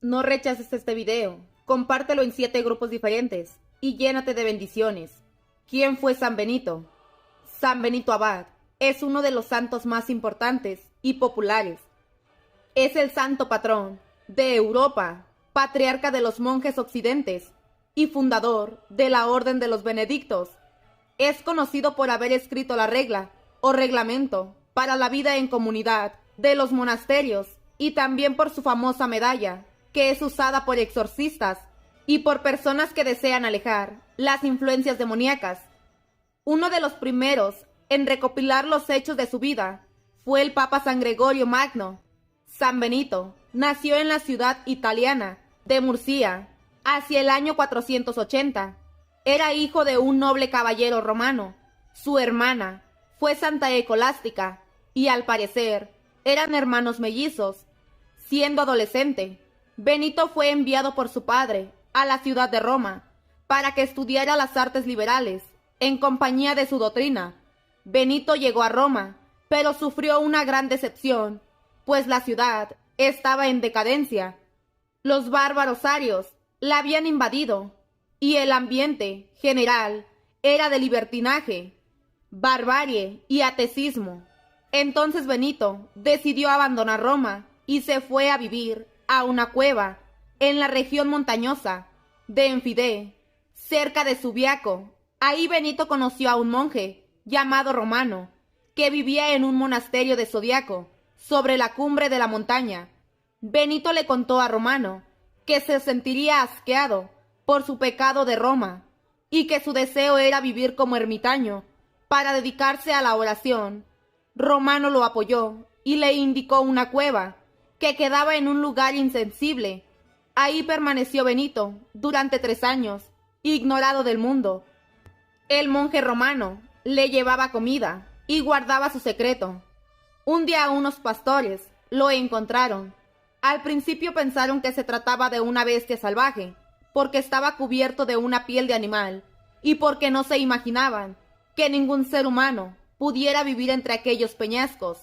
No rechaces este video, compártelo en 7 grupos diferentes y llénate de bendiciones. ¿Quién fue San Benito? San Benito Abad es uno de los santos más importantes y populares. Es el santo patrón de Europa, patriarca de los monjes occidentes y fundador de la Orden de los Benedictos. Es conocido por haber escrito la regla o reglamento para la vida en comunidad de los monasterios y también por su famosa medalla, que es usada por exorcistas y por personas que desean alejar las influencias demoníacas. Uno de los primeros en recopilar los hechos de su vida fue el Papa San Gregorio Magno. San Benito nació en la ciudad italiana de Murcia hacia el año 480. Era hijo de un noble caballero romano. Su hermana fue Santa Escolástica y al parecer eran hermanos mellizos. Siendo adolescente, Benito fue enviado por su padre a la ciudad de Roma para que estudiara las artes liberales en compañía de su doctrina. Benito llegó a Roma, pero sufrió una gran decepción, pues la ciudad estaba en decadencia. Los bárbaros arios la habían invadido y el ambiente general era de libertinaje, barbarie y ateísmo. Entonces Benito decidió abandonar Roma y se fue a vivir a una cueva en la región montañosa de Enfidé, cerca de Subiaco. Ahí Benito conoció a un monje llamado Romano, que vivía en un monasterio de Zodiaco, sobre la cumbre de la montaña. Benito le contó a Romano que se sentiría asqueado por su pecado de Roma y que su deseo era vivir como ermitaño para dedicarse a la oración. Romano lo apoyó y le indicó una cueva que quedaba en un lugar insensible. Ahí permaneció Benito durante 3 años, ignorado del mundo. El monje romano le llevaba comida y guardaba su secreto. Un día unos pastores lo encontraron. Al principio pensaron que se trataba de una bestia salvaje, porque estaba cubierto de una piel de animal y porque no se imaginaban que ningún ser humano pudiera vivir entre aquellos peñascos.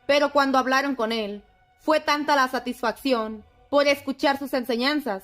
Pero cuando hablaron con él, fue tanta la satisfacción por escuchar sus enseñanzas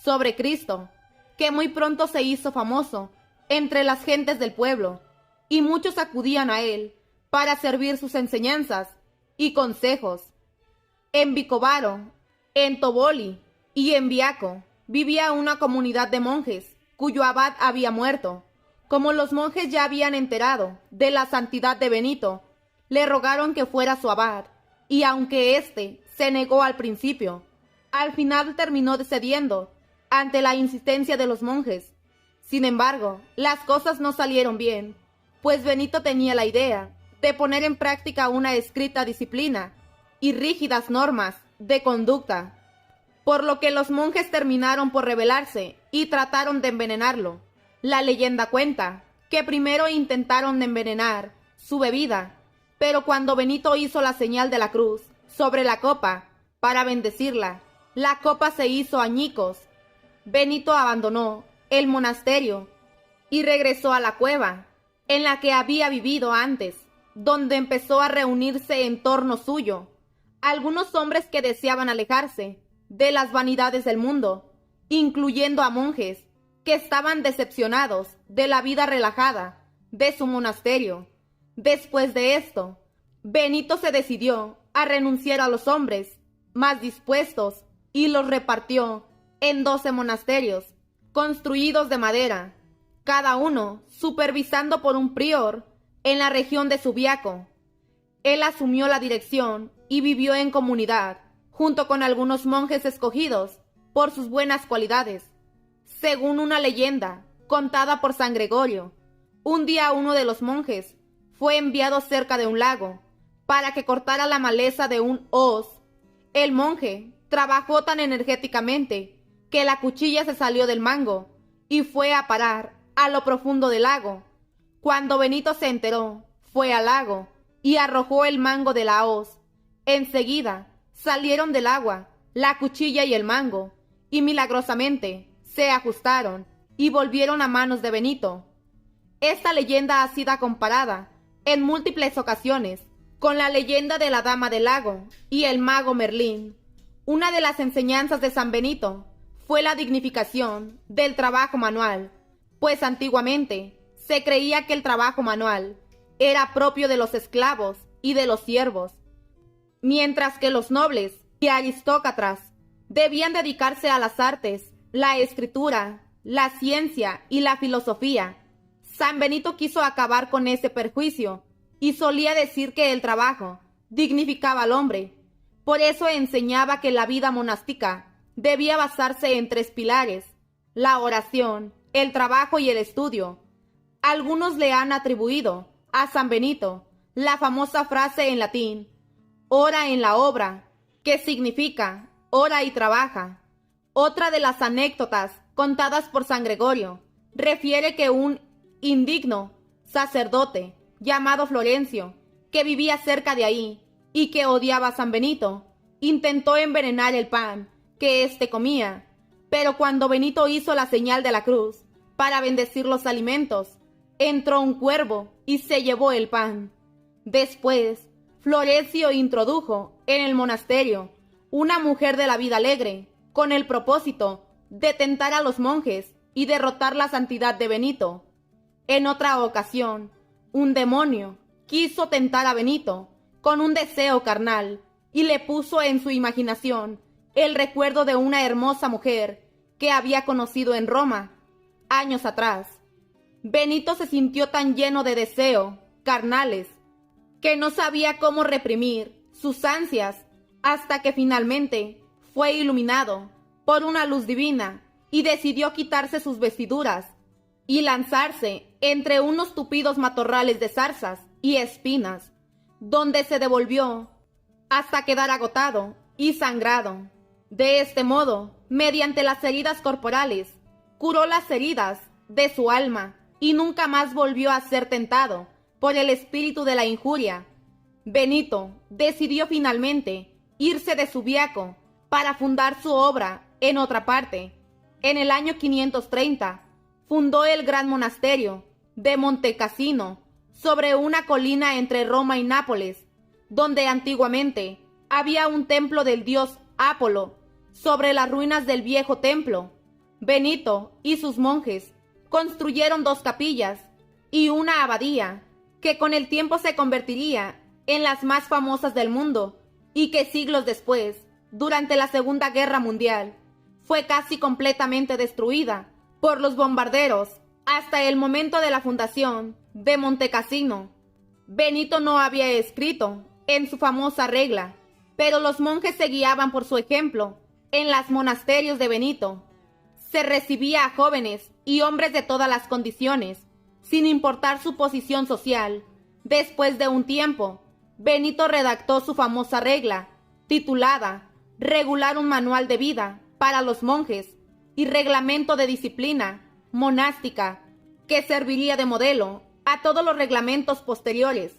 sobre Cristo, que muy pronto se hizo famoso entre las gentes del pueblo, y muchos acudían a él para servir sus enseñanzas y consejos. En Vicovaro, en Toboli y en Viaco vivía una comunidad de monjes cuyo abad había muerto. Como los monjes ya habían enterado de la santidad de Benito, le rogaron que fuera su abad, y aunque éste se negó al principio, al final terminó cediendo ante la insistencia de los monjes. Sin embargo, las cosas no salieron bien, pues Benito tenía la idea de poner en práctica una estricta disciplina y rígidas normas de conducta, por lo que los monjes terminaron por rebelarse y trataron de envenenarlo. La leyenda cuenta que primero intentaron envenenar su bebida, pero cuando Benito hizo la señal de la cruz sobre la copa para bendecirla, la copa se hizo añicos. Benito abandonó el monasterio y regresó a la cueva en la que había vivido antes, donde empezó a reunirse en torno suyo algunos hombres que deseaban alejarse de las vanidades del mundo, incluyendo a monjes que estaban decepcionados de la vida relajada de su monasterio. Después de esto, Benito se decidió a renunciar a los hombres más dispuestos y los repartió en 12 monasterios construidos de madera, cada uno supervisando por un prior en la región de Subiaco. Él asumió la dirección y vivió en comunidad, junto con algunos monjes escogidos por sus buenas cualidades. Según una leyenda contada por San Gregorio, un día uno de los monjes fue enviado cerca de un lago para que cortara la maleza de un hoz. El monje trabajó tan energéticamente que la cuchilla se salió del mango y fue a parar a lo profundo del lago. Cuando Benito se enteró, fue al lago y arrojó el mango de la hoz. Enseguida salieron del agua la cuchilla y el mango, y milagrosamente se ajustaron y volvieron a manos de Benito. Esta leyenda ha sido comparada en múltiples ocasiones con la leyenda de la Dama del Lago y el mago Merlín. Una de las enseñanzas de San Benito fue la dignificación del trabajo manual, pues antiguamente se creía que el trabajo manual era propio de los esclavos y de los siervos, mientras que los nobles y aristócratas debían dedicarse a las artes, la escritura, la ciencia y la filosofía. San Benito quiso acabar con ese perjuicio y solía decir que el trabajo dignificaba al hombre. Por eso enseñaba que la vida monástica debía basarse en 3 pilares: la oración, el trabajo y el estudio. Algunos le han atribuido a San Benito la famosa frase en latín, ora en la obra, que significa ora y trabaja. Otra de las anécdotas contadas por San Gregorio refiere que un indigno sacerdote llamado Florencio, que vivía cerca de ahí y que odiaba a San Benito, intentó envenenar el pan que éste comía, pero cuando Benito hizo la señal de la cruz para bendecir los alimentos, entró un cuervo y se llevó el pan. Después, Florencio introdujo en el monasterio una mujer de la vida alegre, con el propósito de tentar a los monjes y derrotar la santidad de Benito. En otra ocasión, un demonio quiso tentar a Benito con un deseo carnal y le puso en su imaginación el recuerdo de una hermosa mujer que había conocido en Roma años atrás. Benito se sintió tan lleno de deseo carnales que no sabía cómo reprimir sus ansias hasta que finalmente fue iluminado por una luz divina y decidió quitarse sus vestiduras y lanzarse entre unos tupidos matorrales de zarzas y espinas, donde se devolvió hasta quedar agotado y sangrado. De este modo, mediante las heridas corporales, curó las heridas de su alma y nunca más volvió a ser tentado por el espíritu de la injuria. Benito decidió finalmente irse de Subiaco para fundar su obra en otra parte. En el año 530 fundó el gran monasterio de Montecassino sobre una colina entre Roma y Nápoles, donde antiguamente había un templo del dios Apolo sobre las ruinas del viejo templo. Benito y sus monjes construyeron 2 capillas y una abadía que con el tiempo se convertiría en las más famosas del mundo y que siglos después, durante la Segunda Guerra Mundial, fue casi completamente destruida por los bombarderos. Hasta el momento de la fundación de Montecassino, Benito no había escrito en su famosa regla, pero los monjes se guiaban por su ejemplo. En los monasterios de Benito se recibía a jóvenes y hombres de todas las condiciones, sin importar su posición social. Después de un tiempo, Benito redactó su famosa regla, titulada Regular un manual de vida para los monjes y reglamento de disciplina monástica, que serviría de modelo a todos los reglamentos posteriores.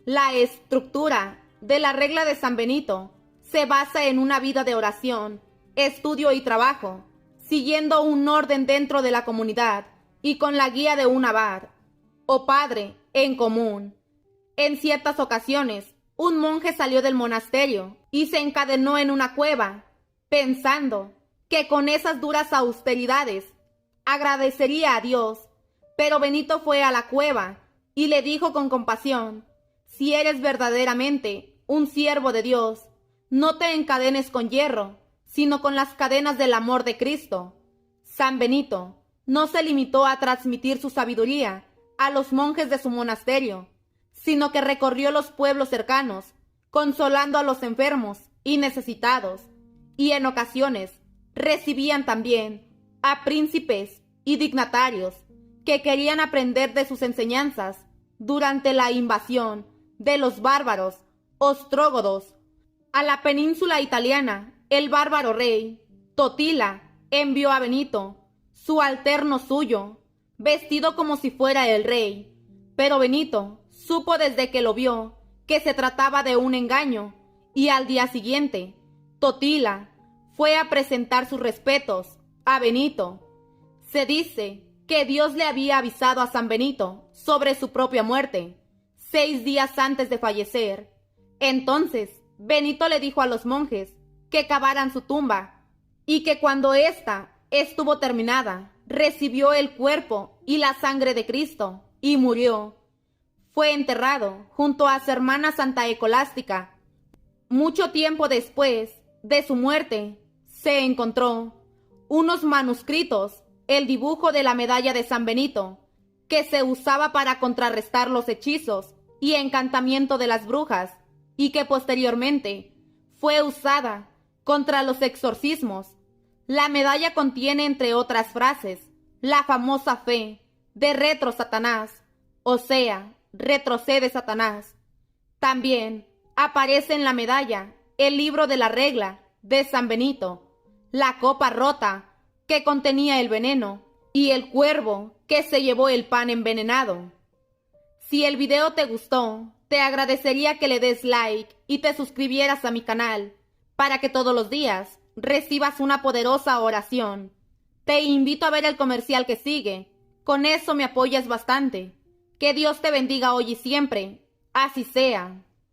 La estructura de la regla de San Benito se basa en una vida de oración, estudio y trabajo, siguiendo un orden dentro de la comunidad y con la guía de un abad o padre en común. En ciertas ocasiones, un monje salió del monasterio y se encadenó en una cueva, pensando que con esas duras austeridades agradecería a Dios, pero Benito fue a la cueva y le dijo con compasión: si eres verdaderamente un siervo de Dios, no te encadenes con hierro, sino con las cadenas del amor de Cristo. San Benito no se limitó a transmitir su sabiduría a los monjes de su monasterio, sino que recorrió los pueblos cercanos, consolando a los enfermos y necesitados, y en ocasiones recibían también a príncipes y dignatarios que querían aprender de sus enseñanzas. Durante la invasión de los bárbaros ostrógodos a la península italiana, el bárbaro rey Totila envió a Benito, su alterno suyo, vestido como si fuera el rey. Pero Benito supo desde que lo vio que se trataba de un engaño, y al día siguiente Totila fue a presentar sus respetos a Benito. Se dice que Dios le había avisado a San Benito sobre su propia muerte 6 días antes de fallecer. Entonces Benito le dijo a los monjes que cavaran su tumba, y que cuando ésta estuvo terminada, recibió el cuerpo y la sangre de Cristo, y murió. Fue enterrado junto a su hermana Santa Escolástica. Mucho tiempo después de su muerte, se encontró unos manuscritos, el dibujo de la medalla de San Benito, que se usaba para contrarrestar los hechizos y encantamiento de las brujas, y que posteriormente fue usada contra los exorcismos. La medalla contiene, entre otras frases, la famosa fe de retro Satanás, o sea, retrocede Satanás. También aparece en la medalla el libro de la regla de San Benito, la copa rota que contenía el veneno y el cuervo que se llevó el pan envenenado. Si el video te gustó, te agradecería que le des like y te suscribieras a mi canal para que todos los días recibas una poderosa oración. Te invito a ver el comercial que sigue, con eso me apoyas bastante. Que Dios te bendiga hoy y siempre, así sea.